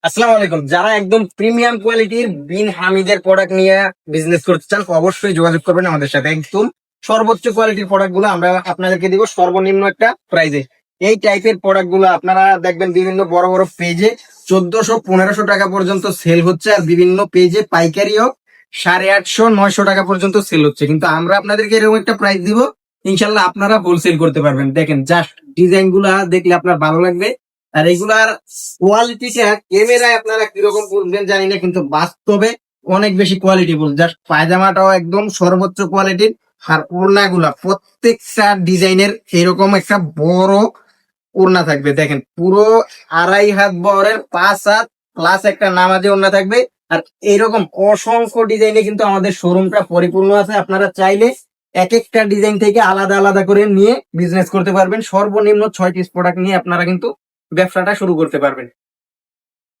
আসসালামু আলাইকুম। যারা একদম প্রিমিয়াম কোয়ালিটির বিন হামিদের প্রোডাক্ট নিয়ে বিজনেস করতে চান অবশ্যই যোগাযোগ করবেন আমাদের সাথে। একদম সর্বোচ্চ কোয়ালিটির প্রোডাক্ট গুলো আমরা আপনাদেরকে দিব সর্বনিম্ন একটা প্রাইজে। এই টাইপের প্রোডাক্ট গুলো আপনারা দেখবেন বিভিন্ন বড় বড় পেজে 1400-1500 টাকা পর্যন্ত সেল হচ্ছে, আর বিভিন্ন পেজে পাইকারিও 850-900 টাকা পর্যন্ত সেল হচ্ছে। কিন্তু আমরা আপনাদেরকে এরকম একটা প্রাইস দিব, ইনশাল্লাহ আপনারা হোলসেল করতে পারবেন। দেখেন জাস্ট ডিজাইন গুলা দেখলে আপনার ভালো লাগবে। আর এগুলার কোয়ালিটিটা ক্যামেরায় আপনারা কিরকম বলবেন জানি না, কিন্তু বাস্তবে অনেক বেশি কোয়ালিটিফুল। জাস্ট পায়জামাটাও একদম সর্বোচ্চ কোয়ালিটির। আর ওড়না গুলা প্রত্যেকটা ডিজাইনের এরকম একটা বড় ওড়না থাকবে। দেখেন পুরো 2.5 হাত বহরের 5 হাত প্লাস একটা নামাজে ওড়না থাকবে। আর এরকম অসংখ্য ডিজাইনে কিন্তু আমাদের শোরুমটা পরিপূর্ণ আছে। আপনারা চাইলে এক একটা ডিজাইন থেকে আলাদা আলাদা করে নিয়ে বিজনেস করতে পারবেন। সর্বনিম্ন 6 পিস প্রোডাক্ট নিয়ে আপনারা কিন্তু ব্যবসাটা শুরু করতে পারবেন।